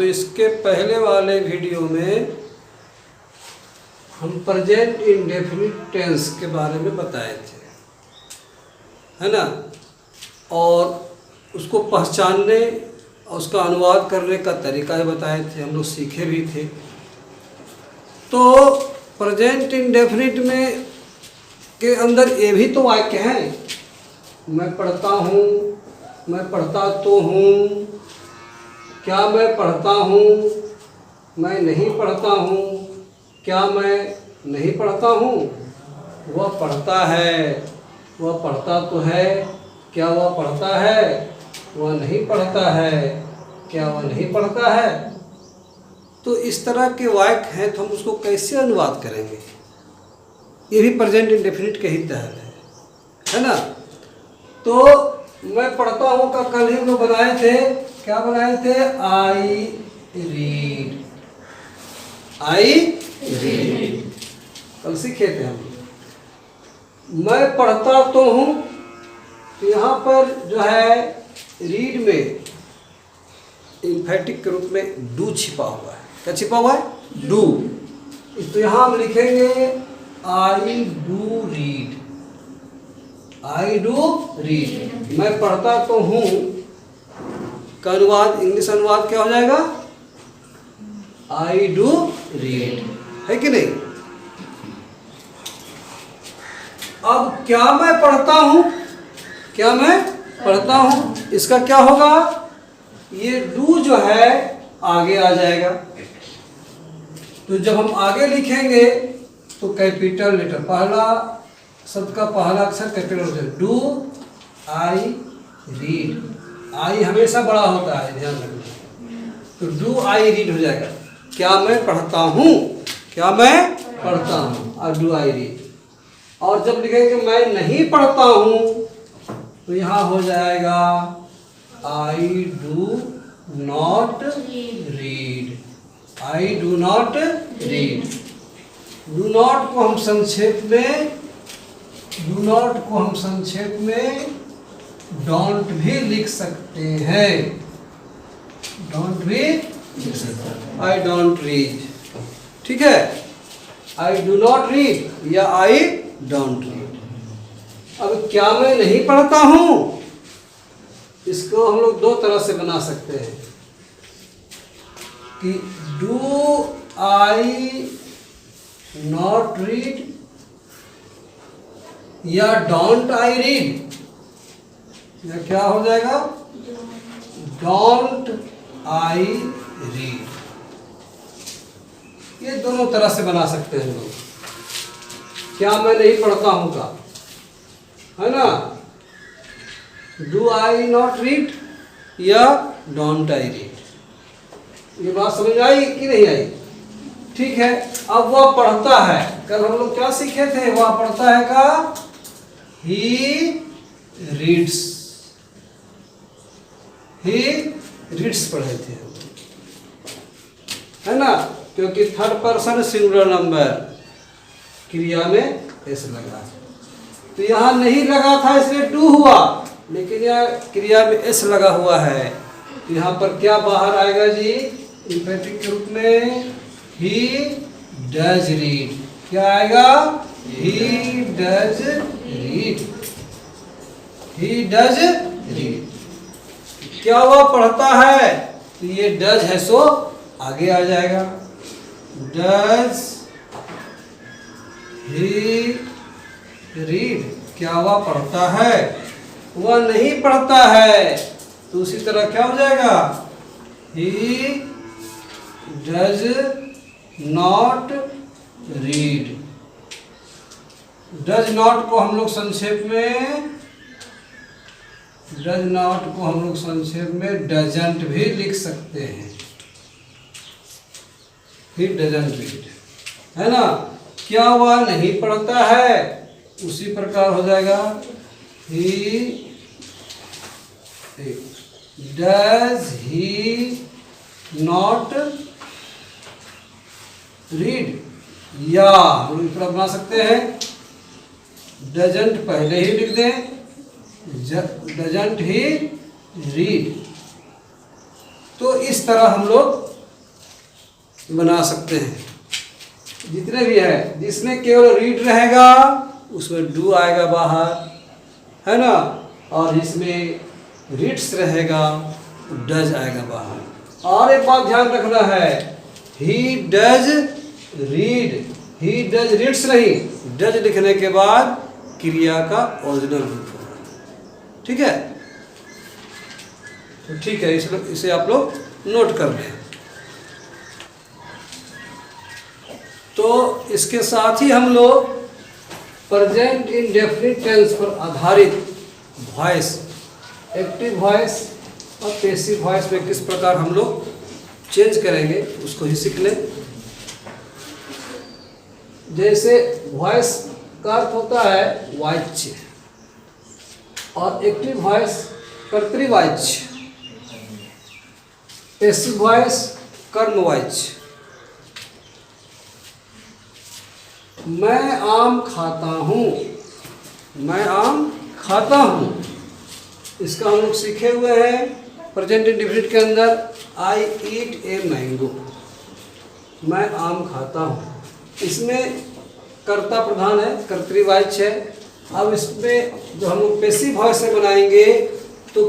इसके पहले वाले वीडियो में हम प्रेजेंट इंडेफिनिट टेंस के बारे में बताए थे, है ना, और उसको पहचानने और उसका अनुवाद करने का तरीका भी बताए थे, हम लोग सीखे भी थे। तो प्रेजेंट इंडेफिनिट में के अंदर ये भी तो वाक्य हैं, मैं पढ़ता हूँ, मैं पढ़ता तो हूँ, क्या मैं पढ़ता हूँ, मैं नहीं पढ़ता हूँ, क्या मैं नहीं पढ़ता हूँ, वह पढ़ता है, वह पढ़ता तो है, क्या वह पढ़ता है, वह नहीं पढ़ता है, क्या वह नहीं पढ़ता है। तो इस तरह के वाक्य हैं, तो हम उसको कैसे अनुवाद करेंगे? ये भी प्रेजेंट इंडेफिनिट के ही तहत है ना। तो मैं पढ़ता हूँ का कल ही हम लोग बनाए थे, क्या बनाए थे? आई रीड, आई रीड कल सीखे थे हम। मैं पढ़ता तो हूँ, तो यहाँ पर जो है रीड में इम्फेटिक के रूप में डू छिपा हुआ है। क्या छिपा हुआ है? डू। तो यहाँ हम लिखेंगे I do read, I do read. मैं पढ़ता तो हूँ का अनुवाद, इंग्लिश अनुवाद क्या हो जाएगा? आई डू रीड, है कि नहीं? अब क्या मैं पढ़ता हूँ, क्या मैं पढ़ता हूँ, इसका क्या होगा? ये डू जो है आगे आ जाएगा। तो जब हम आगे लिखेंगे तो कैपिटल लेटर, पहला शब्द का पहला अक्षर capital letter, do I read. I हमेशा बड़ा होता है, ध्यान रखना। तो डू आई रीड हो जाएगा, क्या मैं पढ़ता हूँ, क्या मैं पढ़ता हूँ, और डू आई रीड। और जब लिखेंगे मैं नहीं पढ़ता हूँ, तो यहाँ हो जाएगा I do not read, I do not read. Do not को हम संक्षेप में डोंट भी लिख सकते हैं, डोंट भी लिख सकते हैं। आई डोंट रीड, ठीक है, आई डू नॉट रीड या आई डोंट रीड। अब क्या मैं नहीं पढ़ता हूँ, इसको हम लोग दो तरह से बना सकते हैं कि डू आई नॉट रीड या डोंट आई रीड, या क्या हो जाएगा? Don't I read. ये दोनों तरह से बना सकते हैं लोग, क्या मैं नहीं पढ़ता हूँ का, है ना, डू आई नॉट रीड या डोंट आई रीड। ये बात समझ आई कि नहीं आई? ठीक है। अब वह पढ़ता है, कल हम लोग क्या सीखे थे? वह पढ़ता है का ही रीड्स, ही रीड्स पढ़े थे, है ना, क्योंकि थर्ड पर्सन सिंगुलर नंबर क्रिया में एस लगा, तो यहाँ नहीं लगा था इसलिए डू हुआ, लेकिन यह क्रिया में एस लगा हुआ है, तो यहाँ पर क्या बाहर आएगा जी? इम्पेरेटिव के रूप में ही डज रीड। क्या आएगा? He does read, he does read. क्या वह पढ़ता है? तो ये डज है सो आगे आ जाएगा, डज ही रीड। क्या वह पढ़ता है? वह नहीं पढ़ता है, तो उसी तरह क्या हो जाएगा? He does not read. Does not को हम लोग संक्षेप में डजंट भी लिख सकते हैं, ही डजंट रीड, है ना। क्या वह नहीं पढ़ता है? उसी प्रकार हो जाएगा he does he not read, या हम लोग इस तरह बना सकते हैं, डजंट पहले ही लिख दें, डजंट ही रीड। तो इस तरह हम लोग बना सकते हैं, जितने भी है। जिसमें केवल रीड रहेगा उसमें डू आएगा बाहर, है ना, और जिसमें रीड्स रहेगा डज आएगा बाहर। और एक बात ध्यान रखना है, he does read, he does reads नहीं, डज लिखने के बाद क्रिया का ओरिजिनल रूप होगा। ठीक है, तो ठीक है, इसे आप लोग नोट कर लें। तो इसके साथ ही हम लोग प्रेजेंट इंडेफिनिट टेंस पर आधारित वॉइस, एक्टिव वॉइस और पैसिव वॉइस में किस प्रकार हम लोग चेंज करेंगे उसको ही सीख लें। जैसे वॉइस का अर्थ होता है वाच्य और एक्टिव वॉइस कर्तृवाच्य, पैसिव वॉइस कर्मवाच्य। मैं आम खाता हूँ, मैं आम खाता हूँ, इसका हम लोग सीखे हुए हैं प्रेजेंट इंडेफिनिट के अंदर, आई ईट ए मैंगो, मैं आम खाता हूँ। इसमें कर्ता प्रधान है, कर्तृवाच्य है। अब इसमें जो हम लोग पैसिव वॉइस से बनाएंगे तो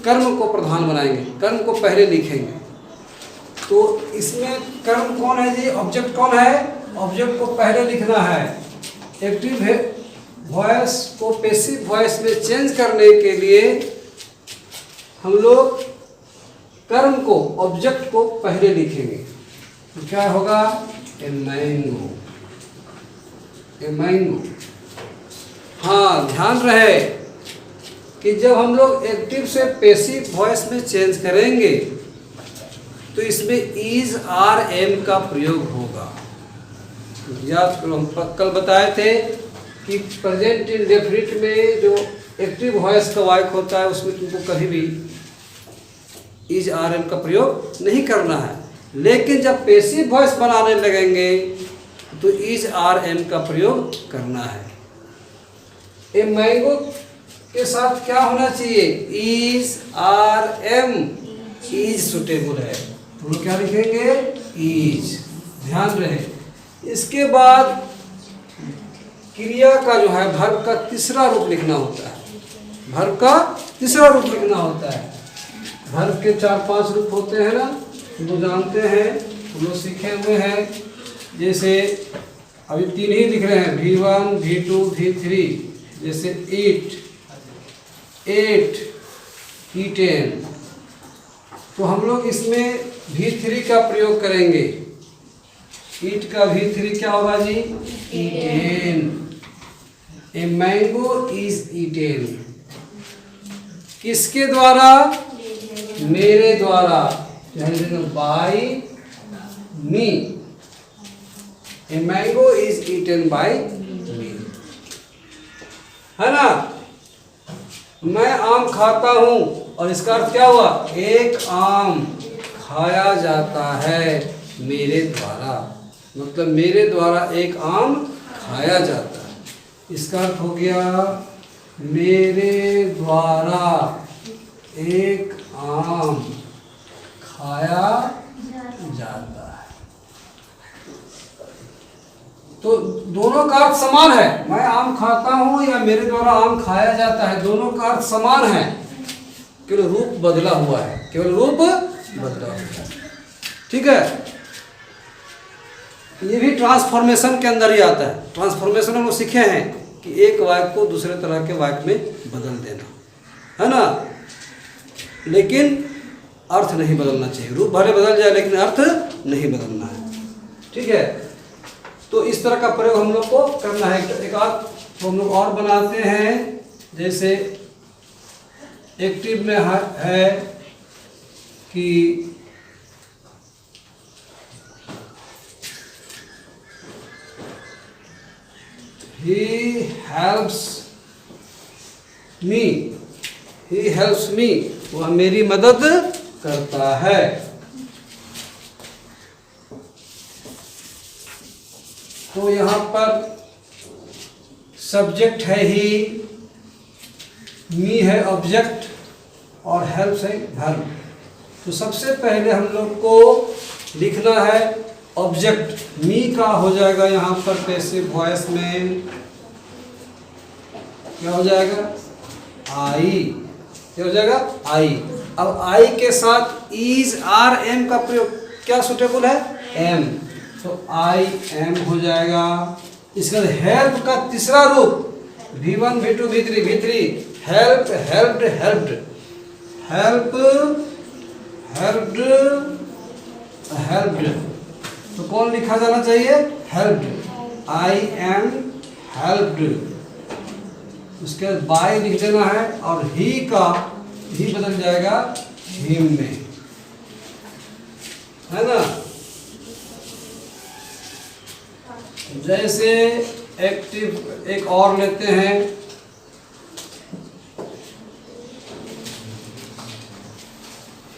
कर्म को प्रधान बनाएंगे, कर्म को पहले लिखेंगे। तो इसमें कर्म कौन है जी, ऑब्जेक्ट कौन है, ऑब्जेक्ट को पहले लिखना है। एक्टिव वॉइस को पैसिव वॉइस में चेंज करने के लिए हम लोग कर्म को, ऑब्जेक्ट को पहले लिखेंगे। तो क्या होगा, ए मैंगो, ए मैंगो। हाँ, ध्यान रहे कि जब हम लोग एक्टिव से पैसिव वॉइस में चेंज करेंगे तो इसमें इज आर एम का प्रयोग होगा। याद करो, हम कल बताए थे कि प्रेजेंट इंडेफिनिट में जो एक्टिव वॉइस का वाक्य होता है उसमें तुमको कभी भी इज आर एम का प्रयोग नहीं करना है। लेकिन जब पैसिव वॉइस बनाने लगेंगे तो इज आर एम का प्रयोग करना है। ए मैंगो के साथ क्या होना चाहिए, is R M, is suitable है तो हम क्या लिखेंगे, इज। ध्यान रहे, इसके बाद क्रिया का जो है वर्ब का तीसरा रूप लिखना होता है, वर्ब का तीसरा रूप लिखना होता है। वर्ब के 4-5 रूप होते हैं ना, वो जानते हैं, हम लोग सीखे हुए हैं। जैसे अभी 3 ही लिख रहे हैं, V1, V2, V3। जैसे ईट, एट, ईटेन, तो हम लोग इसमें V3 का प्रयोग करेंगे। ईट का V3 क्या होगा जी, eaten. A mango is eaten, किसके द्वारा, मेरे द्वारा, by me. A mango is eaten by me, है ना। मैं आम खाता हूं और इसका अर्थ क्या हुआ, एक आम खाया जाता है मेरे द्वारा, मतलब मेरे द्वारा एक आम खाया जाता है। इसका अर्थ हो गया मेरे द्वारा एक आम खाया जाता है। तो दोनों का अर्थ समान है, मैं आम खाता हूं या मेरे द्वारा आम खाया जाता है, दोनों का अर्थ समान है, केवल रूप बदला हुआ है, केवल रूप बदला हुआ है। ठीक है, ये भी ट्रांसफॉर्मेशन के अंदर ही आता है। ट्रांसफॉर्मेशन हम लोग सीखे हैं कि एक वाक्य को दूसरे तरह के वाक्य में बदल देना, है ना, लेकिन अर्थ नहीं बदलना चाहिए। रूप भले बदल जाए लेकिन अर्थ नहीं बदलना है। ठीक है, तो इस तरह का प्रयोग हम लोग को करना है। एक आध तो हम लोग और बनाते हैं, जैसे एक्टिव में है कि he helps me, he helps me, वह मेरी मदद करता है। तो यहाँ पर सब्जेक्ट है ही, मी है ऑब्जेक्ट और हेल्प्स है वर्ब। तो सबसे पहले हम लोग को लिखना है ऑब्जेक्ट मी का हो जाएगा यहाँ पर पैसिव वॉइस में क्या हो जाएगा, आई। क्या हो जाएगा, आई। अब आई के साथ इज आर एम का प्रयोग क्या सुटेबल है, एम, तो आई एम हो जाएगा। इसके बाद हेल्प का तीसरा रूप V1 V2 V3 help, helped, helped, help, helped, helped, तो कौन लिखा जाना चाहिए, हेल्प्ड, आई एम हेल्प्ड। उसके बाद बाय लिख देना है और ही का ही बदल जाएगा हिम में, है ना। जैसे एक्टिव एक और लेते हैं,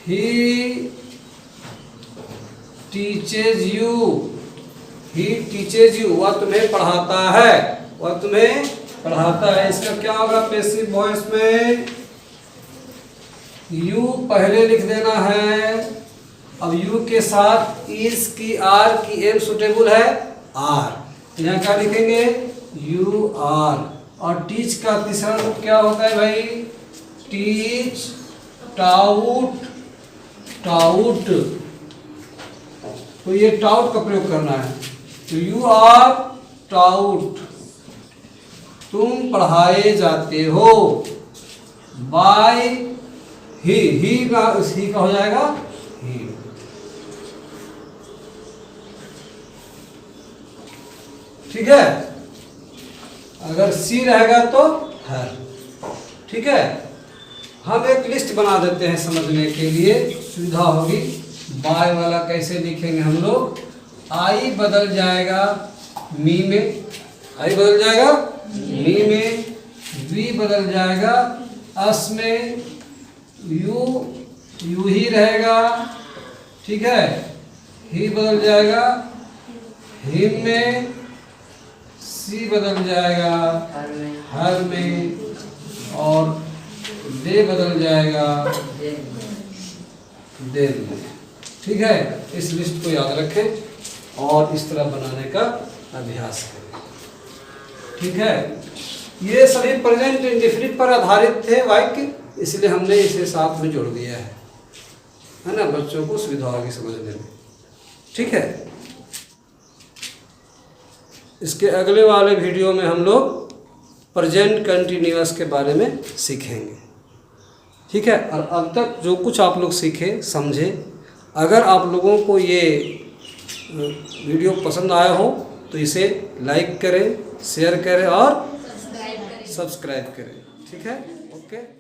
he teaches you, he teaches you, वह तुम्हें पढ़ाता है, वह तुम्हें पढ़ाता है। इसका क्या होगा पैसिव वॉइस में, यू पहले लिख देना है। अब यू के साथ इज की आर की एम सुटेबल है आर, यहाँ क्या लिखेंगे, यू आर। और टीच का तीसरा रूप क्या होता है भाई, टीच, टाउट, टाउट, तो ये टाउट का प्रयोग करना है। तो यू आर टाउट, तुम पढ़ाए जाते हो। बाय ही का हो जाएगा ही। ठीक है, अगर सी रहेगा तो हर। ठीक है, हम एक लिस्ट बना देते हैं समझने के लिए, सुविधा होगी। बाय वाला कैसे लिखेंगे हम लोग, आई बदल जाएगा मी में, आई बदल जाएगा मी में, वी बदल जाएगा अस में, यू ही रहेगा। ठीक है, ही बदल जाएगा हिम में, सी बदल जाएगा हर में, और दे बदल जाएगा देर में। ठीक है, इस लिस्ट को याद रखें और इस तरह बनाने का अभ्यास करें। ठीक है, ये सभी प्रेजेंट इंडेफिनिट पर आधारित थे वाक्य, इसलिए हमने इसे साथ में जोड़ दिया है ना, बच्चों को सुविधा होगी समझने में। ठीक है, इसके अगले वाले वीडियो में हम लोग प्रेजेंट कंटिन्यूअस के बारे में सीखेंगे। ठीक है, और अब तक जो कुछ आप लोग सीखे समझे, अगर आप लोगों को ये वीडियो पसंद आया हो तो इसे लाइक करें, शेयर करें और सब्सक्राइब करें। ठीक है, ओके।